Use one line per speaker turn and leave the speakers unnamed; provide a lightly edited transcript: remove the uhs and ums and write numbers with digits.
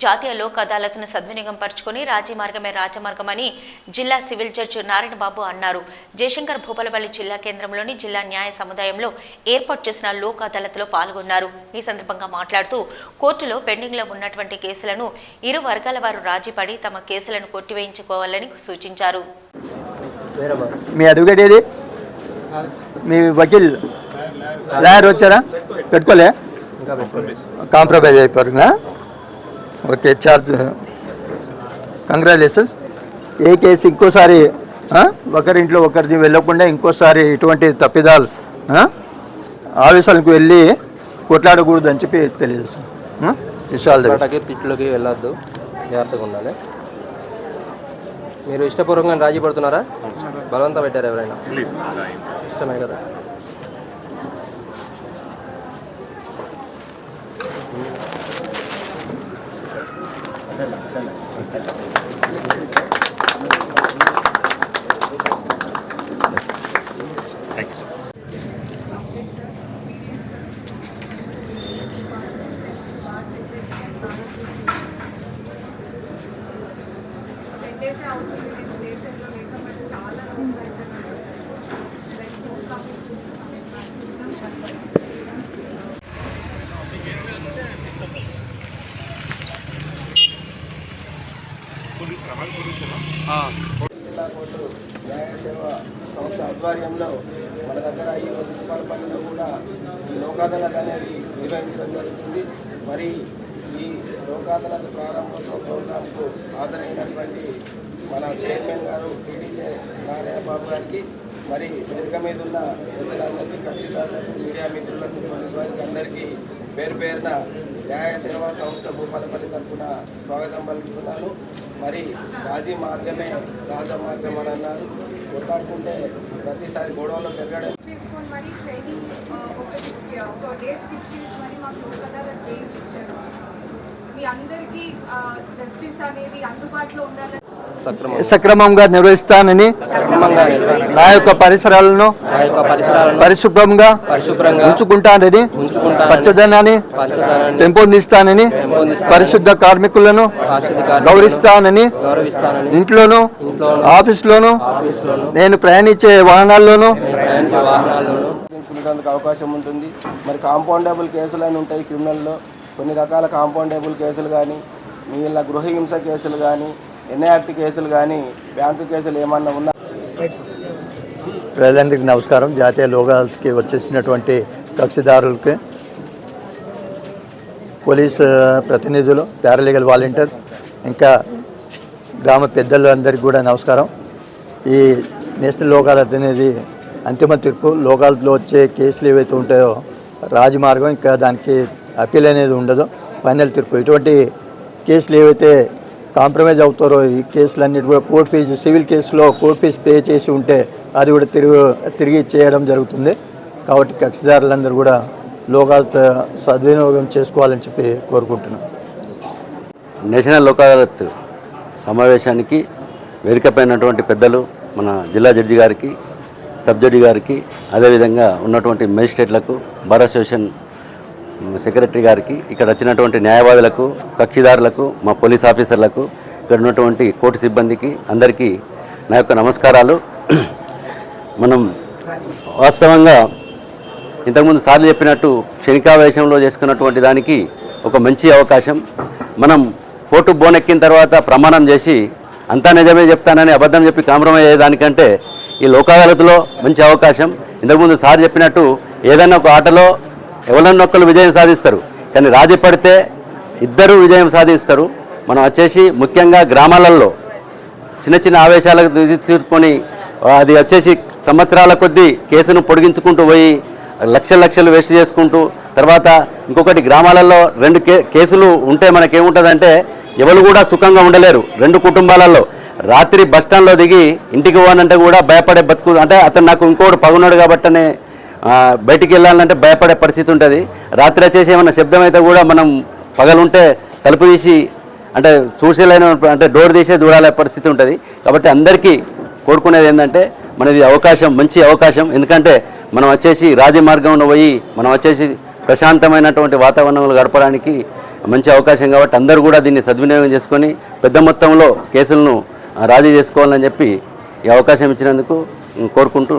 జాతీయ లోక్ అదాలత్ను సద్వినియోగం పరుచుకుని రాజీ మార్గమే రాజమార్గమని జిల్లా సివిల్ జడ్జి నారాయణబాబు అన్నారు. జయశంకర్ భూపాలపల్లి జిల్లా కేంద్రంలోని జిల్లా న్యాయ సముదాయంలో ఏర్పాటు చేసిన లోక్ అదాలత్లో పాల్గొన్నారు. ఈ సందర్భంగా మాట్లాడుతూ కోర్టులో పెండింగ్లో ఉన్నటువంటి కేసులను ఇరు వర్గాల వారు రాజీపడి తమ కేసులను కొట్టివేయించుకోవాలని సూచించారు.
మీ అడ్వకేట్ ఏది? మీ వకీల్ లాయర్ వచ్చారా? పెట్టుకోలే, కాంప్రమైజ్ అయిపోయిందా? Okay, charge congratulations. ఏ కేసు ఇంకోసారి ఒకరింట్లో ఒకరిది వెళ్ళకుండా ఇంకోసారి ఇటువంటి తప్పిదాలు ఆవేశాలకు వెళ్ళి కొట్లాడకూడదు అని చెప్పి తెలియజేస్తాం.
తిట్లోకి వెళ్ళొద్దు, జాగ్రత్తగా ఉండాలి. మీరు ఇష్టపూర్వకంగా రాజీ పడుతున్నారా? బలవంతం పెట్టారు ఎవరైనా? ఇష్టమే కదా.
జిల్లా కోర్టు న్యాయ సేవా సంస్థ ఆధ్వర్యంలో మన దగ్గర ఈ రోజు భూపాలపల్లిలో కూడా ఈ లోక్ అదాలత్ అనేది నిర్వహించడం జరుగుతుంది. మరి ఈ లోక్ అదాలత్ ప్రారంభోత్సవ ప్రోగ్రాంకు హాజరైనటువంటి మన చైర్మన్ గారు టీడీజే నారాయణబాబు గారికి, మరి వేదిక మీద ఉన్న పెద్దలందరికీ, కక్షిదారులకు, మీడియా మిత్రులకు, పోలీసు వారికి అందరికీ పేరు పేరున న్యాయ సేవా సంస్థ భూపాలపల్లి తరఫున స్వాగతం పలుకుతున్నాను. మరి రాజీ మార్గమే రాజమార్గం అని అన్నారు. కొట్లాడుకుంటే ప్రతిసారి గొడవలో పెరగడం
సక్రమంగా నిర్వహిస్తానని, నా యొక్క పరిసరాలను పరిశుభ్రంగా ఉంచుకుంటానని, పచ్చదనాన్ని పెంపొందిస్తానని, పరిశుద్ధ కార్మికులను గౌరవిస్తానని, ఇంట్లోనూ ఆఫీసులోనూ నేను ప్రయాణించే వాహనాల్లోనూ
అవకాశం ఉంటుంది. మరి కాంపౌండబుల్ కేసులు అని ఉంటాయి క్రిమినల్లో. కొన్ని రకాల కాంపౌండబుల్ కేసులు కానీ, మిగిలిన గృహహింస కేసులు కానీ, ఎన్ఐఆర్టీ కేసులు కానీ, బ్యాంకు కేసులు ఏమన్నా ఉన్నా.
ప్రజలందరికీ నమస్కారం. జాతీయ లోక్ అదాలత్కి వచ్చేసినటువంటి కక్షిదారులకి, పోలీసు ప్రతినిధులు, పారాలీగల్ వాలంటీర్, ఇంకా గ్రామ పెద్దలు అందరికీ కూడా నమస్కారం. ఈ నేషనల్ లోక్ అదాలత్ అనేది అంతిమ తీర్పు. లోక్ అదాలత్లో వచ్చే కేసులు ఏవైతే ఉంటాయో రాజమార్గం, ఇంకా దానికి అప్పీల్ అనేది ఉండదు, ఫైనల్ తీర్పు. ఇటువంటి కేసులు ఏవైతే కాంప్రమైజ్ అవుతారో ఈ కేసులన్నిటి కూడా కోర్టు ఫీజు, సివిల్ కేసులో కోర్టు ఫీజు పే చేసి ఉంటే అది కూడా తిరిగి చేయడం జరుగుతుంది. కాబట్టి కక్షిదారులందరూ కూడా లోక్ అదాలత్ సద్వినియోగం చేసుకోవాలని చెప్పి కోరుకుంటున్నాం.
నేషనల్ లోక్ అదాలత్ సమావేశానికి వేదికపైనటువంటి పెద్దలు, మన జిల్లా జడ్జి గారికి, సబ్ జడ్జి గారికి, అదేవిధంగా ఉన్నటువంటి మేజిస్ట్రేట్లకు, బార్ అసోసియేషన్ సెక్రటరీ గారికి, ఇక్కడ వచ్చినటువంటి న్యాయవాదులకు, కక్షిదారులకు, మా పోలీస్ ఆఫీసర్లకు, ఇక్కడ ఉన్నటువంటి కోర్టు సిబ్బందికి అందరికీ నా యొక్క నమస్కారాలు. మనం వాస్తవంగా ఇంతకుముందు సార్లు చెప్పినట్టు క్షణికావేశంలో చేసుకున్నటువంటి దానికి ఒక మంచి అవకాశం. మనం కోర్టు బోనెక్కిన తర్వాత ప్రమాణం చేసి అంతా నిజమే చెప్తానని అబద్ధం చెప్పి కాంప్రమైజ్ అయ్యేదానికంటే ఈ లోక్ అదాలత్లో మంచి అవకాశం. ఇంతకుముందు సార్ చెప్పినట్టు ఏదైనా ఒక ఆటలో ఎవరన్నొక్కరు విజయం సాధిస్తారు, కానీ రాజీ పడితే ఇద్దరు విజయం సాధిస్తారు. మనం వచ్చేసి ముఖ్యంగా గ్రామాలలో చిన్న చిన్న ఆవేశాలకు తీసుకొని అది వచ్చేసి సంవత్సరాల కొద్దీ కేసును పొడిగించుకుంటూ పోయి లక్షలు వేస్ట్ చేసుకుంటూ, తర్వాత ఇంకొకటి గ్రామాలలో రెండు కేసులు ఉంటే మనకేముంటుందంటే ఎవరు కూడా సుఖంగా ఉండలేరు. రెండు కుటుంబాలలో రాత్రి బస్టాండ్లో దిగి ఇంటికి పోవాలంటే కూడా భయపడే బతుకు, అంటే అతను నాకు ఇంకోటి పగున్నాడు కాబట్టనే బయటికి వెళ్ళాలంటే భయపడే పరిస్థితి ఉంటుంది. రాత్రి వచ్చేసి ఏమైనా శబ్దం అయితే కూడా మనం పగలుంటే తలుపు తీసి అంటే చూసేలేని, అంటే డోర్ తీసే చూడాలే పరిస్థితి ఉంటుంది. కాబట్టి అందరికీ కోరుకునేది ఏంటంటే మనది అవకాశం, మంచి అవకాశం. ఎందుకంటే మనం వచ్చేసి రాజీ మార్గంలో పోయి మనం వచ్చేసి ప్రశాంతమైనటువంటి వాతావరణంలో గడపడానికి మంచి అవకాశం కాబట్టి అందరూ కూడా దీన్ని సద్వినియోగం చేసుకొని పెద్ద మొత్తంలో కేసులను రాజీ చేసుకోవాలని చెప్పి ఈ అవకాశం ఇచ్చినందుకు కోరుకుంటూ